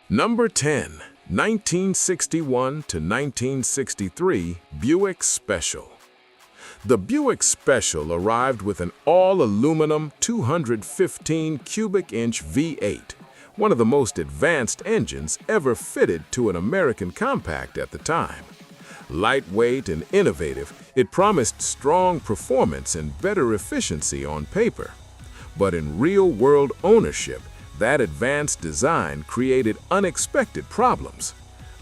Number 10, 1961 to 1963 Buick Special. The Buick Special arrived with an all-aluminum 215 cubic inch V8, one of the most advanced engines ever fitted to an American compact at the time. Lightweight and innovative, it promised strong performance and better efficiency on paper. But in real-world ownership, that advanced design created unexpected problems.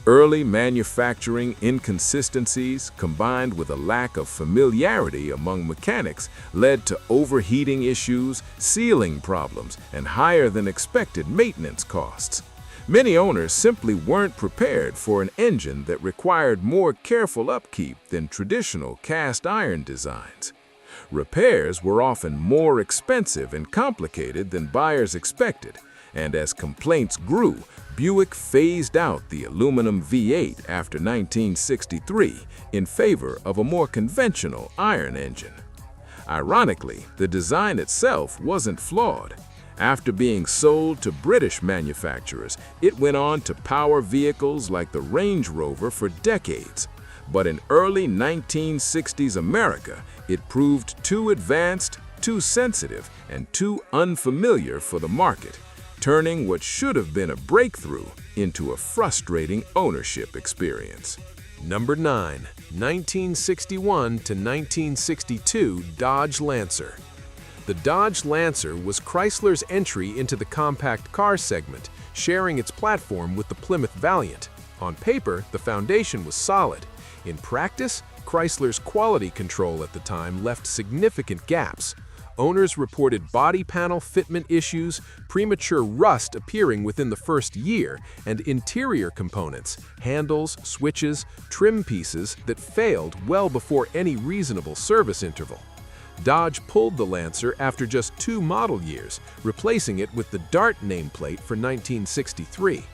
Early manufacturing inconsistencies combined with a lack of familiarity among mechanics led to overheating issues, sealing problems, and higher-than-expected maintenance costs. Many owners simply weren't prepared for an engine that required more careful upkeep than traditional cast-iron designs. Repairs were often more expensive and complicated than buyers expected, and as complaints grew, Buick phased out the aluminum V8 after 1963 in favor of a more conventional iron engine. Ironically, the design itself wasn't flawed. After being sold to British manufacturers, it went on to power vehicles like the Range Rover for decades. But in early 1960s America, it proved too advanced, too sensitive, and too unfamiliar for the market, turning what should have been a breakthrough into a frustrating ownership experience. Number 9, 1961 to 1962 Dodge Lancer. The Dodge Lancer was Chrysler's entry into the compact car segment, sharing its platform with the Plymouth Valiant. On paper, the foundation was solid. In practice, Chrysler's quality control at the time left significant gaps. Owners reported body panel fitment issues, premature rust appearing within the first year, and interior components, handles, switches, trim pieces that failed well before any reasonable service interval. Dodge pulled the Lancer after just 2 model years, replacing it with the Dart nameplate for 1963.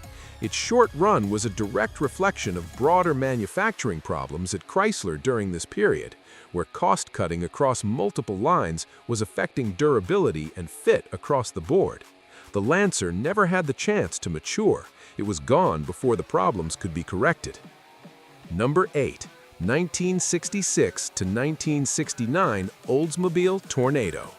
Its short run was a direct reflection of broader manufacturing problems at Chrysler during this period, where cost-cutting across multiple lines was affecting durability and fit across the board. The Lancer never had the chance to mature. It was gone before the problems could be corrected. Number 8, 1966 to 1969 Oldsmobile Tornado.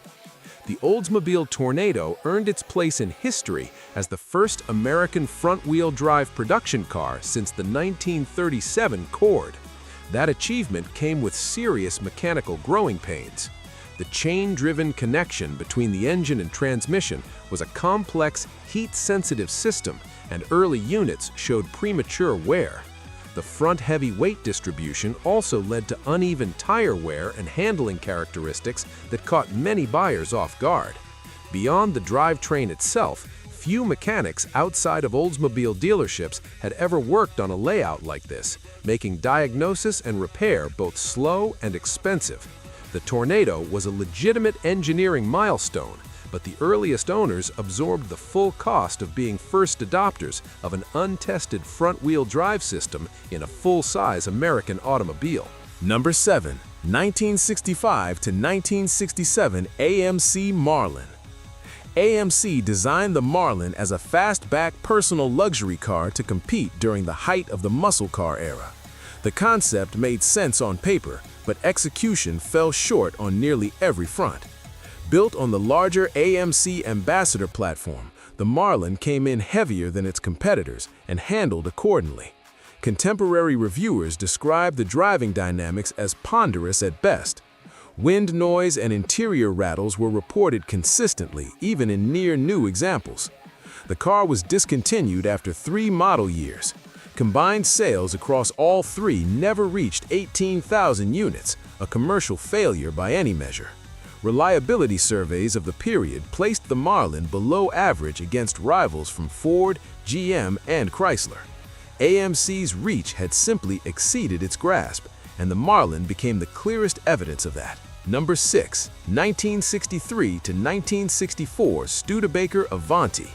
The Oldsmobile Tornado earned its place in history as the first American front-wheel drive production car since the 1937 Cord. That achievement came with serious mechanical growing pains. The chain-driven connection between the engine and transmission was a complex, heat-sensitive system, and early units showed premature wear. The front-heavy weight distribution also led to uneven tire wear and handling characteristics that caught many buyers off guard. Beyond the drivetrain itself, few mechanics outside of Oldsmobile dealerships had ever worked on a layout like this, making diagnosis and repair both slow and expensive. The Tornado was a legitimate engineering milestone, but the earliest owners absorbed the full cost of being first adopters of an untested front-wheel drive system in a full-size American automobile. Number 7, 1965 to 1967 AMC Marlin. AMC designed the Marlin as a fastback personal luxury car to compete during the height of the muscle car era. The concept made sense on paper, but execution fell short on nearly every front. Built on the larger AMC Ambassador platform, the Marlin came in heavier than its competitors and handled accordingly. Contemporary reviewers described the driving dynamics as ponderous at best. Wind noise and interior rattles were reported consistently, even in near-new examples. The car was discontinued after 3 model years. Combined sales across all 3 never reached 18,000 units, a commercial failure by any measure. Reliability surveys of the period placed the Marlin below average against rivals from Ford, GM, and Chrysler. AMC's reach had simply exceeded its grasp, and the Marlin became the clearest evidence of that. Number 6, 1963 to 1964 Studebaker Avanti.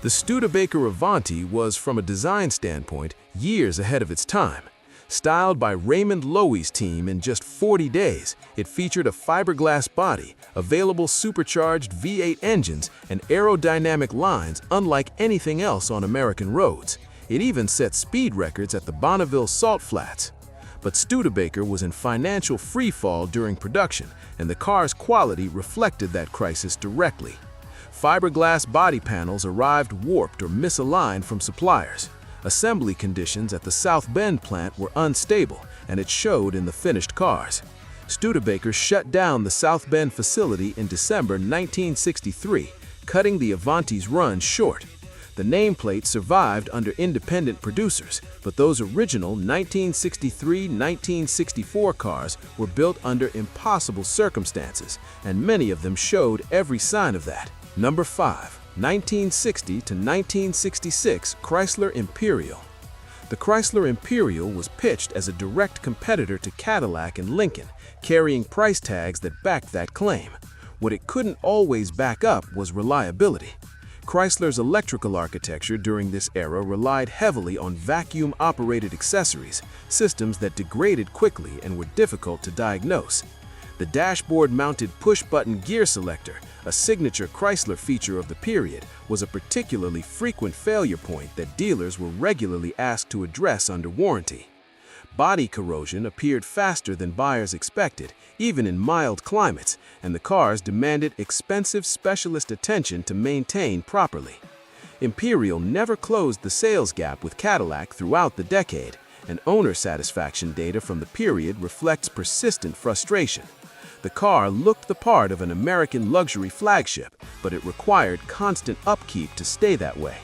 The Studebaker Avanti was, from a design standpoint, years ahead of its time. Styled by Raymond Loewy's team in just 40 days, it featured a fiberglass body, available supercharged V8 engines, and aerodynamic lines unlike anything else on American roads. It even set speed records at the Bonneville Salt Flats. But Studebaker was in financial freefall during production, and the car's quality reflected that crisis directly. Fiberglass body panels arrived warped or misaligned from suppliers. Assembly conditions at the South Bend plant were unstable, and it showed in the finished cars. Studebaker shut down the South Bend facility in December 1963, cutting the Avanti's run short. The nameplate survived under independent producers, but those original 1963-1964 cars were built under impossible circumstances, and many of them showed every sign of that. Number 5. 1960 to 1966 Chrysler Imperial. The Chrysler Imperial was pitched as a direct competitor to Cadillac and Lincoln, carrying price tags that backed that claim. What it couldn't always back up was reliability. Chrysler's electrical architecture during this era relied heavily on vacuum-operated accessories, systems that degraded quickly and were difficult to diagnose. The dashboard-mounted push-button gear selector, a signature Chrysler feature of the period, was a particularly frequent failure point that dealers were regularly asked to address under warranty. Body corrosion appeared faster than buyers expected, even in mild climates, and the cars demanded expensive specialist attention to maintain properly. Imperial never closed the sales gap with Cadillac throughout the decade, and owner satisfaction data from the period reflects persistent frustration. The car looked the part of an American luxury flagship, but it required constant upkeep to stay that way.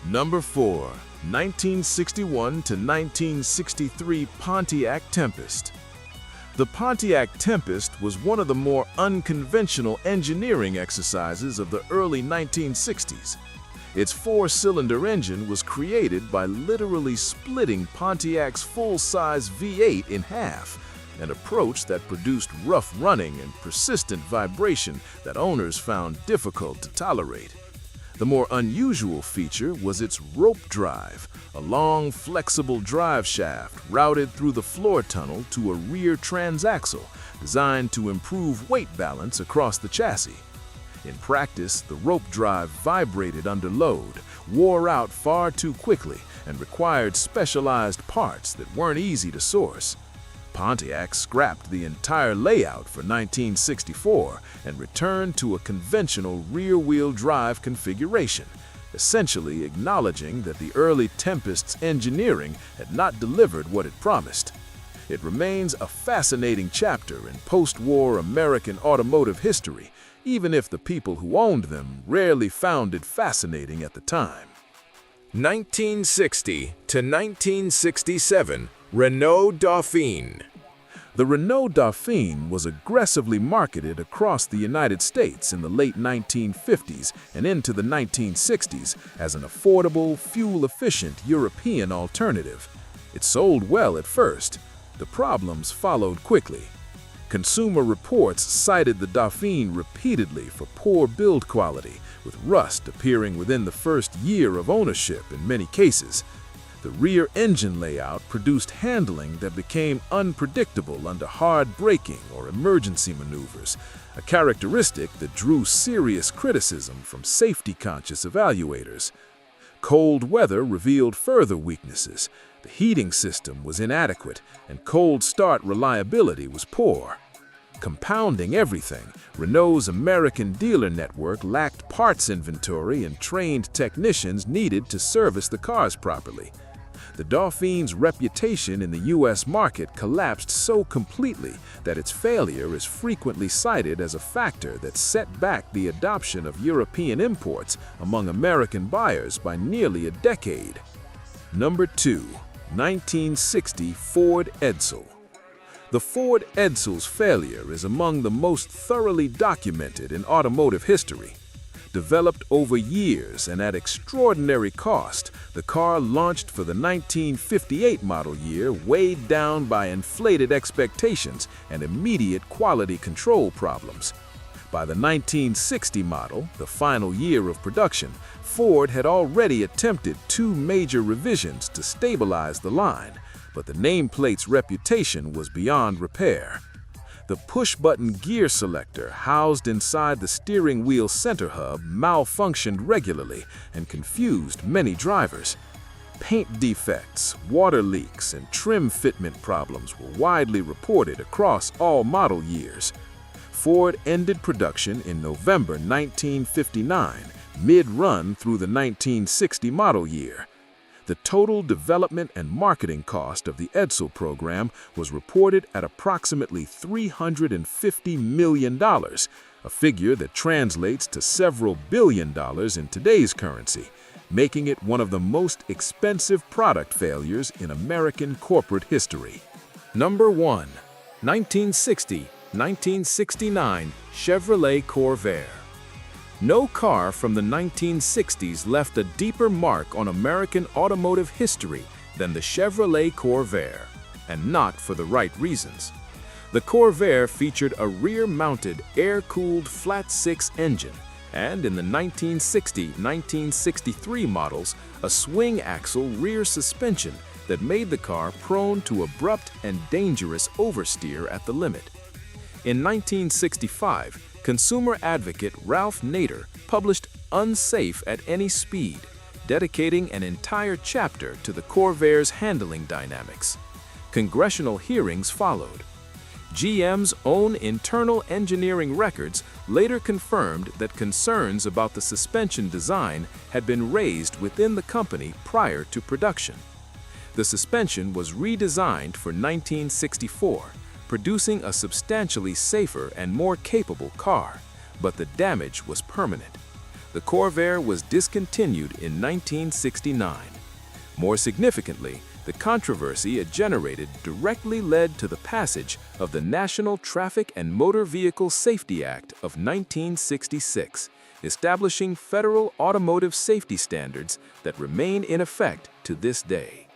Number 4. 1961 to 1963 Pontiac Tempest. The Pontiac Tempest was one of the more unconventional engineering exercises of the early 1960s. Its four-cylinder engine was created by literally splitting Pontiac's full-size V8 in half, an approach that produced rough running and persistent vibration that owners found difficult to tolerate. The more unusual feature was its rope drive, a long, flexible drive shaft routed through the floor tunnel to a rear transaxle designed to improve weight balance across the chassis. In practice, the rope drive vibrated under load, wore out far too quickly, and required specialized parts that weren't easy to source. Pontiac scrapped the entire layout for 1964 and returned to a conventional rear-wheel drive configuration, essentially acknowledging that the early Tempest's engineering had not delivered what it promised. It remains a fascinating chapter in post-war American automotive history, even if the people who owned them rarely found it fascinating at the time. 1960 to 1967 Renault Dauphine. The Renault Dauphine was aggressively marketed across the United States in the late 1950s and into the 1960s as an affordable, fuel-efficient European alternative. It sold well at first. The problems followed quickly. Consumer Reports cited the Dauphine repeatedly for poor build quality, with rust appearing within the first year of ownership in many cases. The rear engine layout produced handling that became unpredictable under hard braking or emergency maneuvers, a characteristic that drew serious criticism from safety-conscious evaluators. Cold weather revealed further weaknesses. The heating system was inadequate, and cold start reliability was poor. Compounding everything, Renault's American dealer network lacked parts inventory and trained technicians needed to service the cars properly. The Dauphine's reputation in the U.S. market collapsed so completely that its failure is frequently cited as a factor that set back the adoption of European imports among American buyers by nearly a decade. Number 2. 1960 Ford Edsel. The Ford Edsel's failure is among the most thoroughly documented in automotive history. Developed over years and at extraordinary cost, the car launched for the 1958 model year weighed down by inflated expectations and immediate quality control problems. By the 1960 model, the final year of production, Ford had already attempted 2 major revisions to stabilize the line, but the nameplate's reputation was beyond repair. The push-button gear selector housed inside the steering wheel center hub malfunctioned regularly and confused many drivers. Paint defects, water leaks, and trim fitment problems were widely reported across all model years. Ford ended production in November 1959, mid-run through the 1960 model year. The total development and marketing cost of the Edsel program was reported at approximately $350 million, a figure that translates to several $billion in today's currency, making it one of the most expensive product failures in American corporate history. Number 1. 1960-1969 Chevrolet Corvair. No car from the 1960s left a deeper mark on American automotive history than the Chevrolet Corvair, and not for the right reasons. The Corvair featured a rear-mounted, air-cooled flat-six engine, and in the 1960-1963 models, a swing-axle rear suspension that made the car prone to abrupt and dangerous oversteer at the limit. In 1965, consumer advocate Ralph Nader published Unsafe at Any Speed, dedicating an entire chapter to the Corvair's handling dynamics. Congressional hearings followed. GM's own internal engineering records later confirmed that concerns about the suspension design had been raised within the company prior to production. The suspension was redesigned for 1964, producing a substantially safer and more capable car, but the damage was permanent. The Corvair was discontinued in 1969. More significantly, the controversy it generated directly led to the passage of the National Traffic and Motor Vehicle Safety Act of 1966, establishing federal automotive safety standards that remain in effect to this day.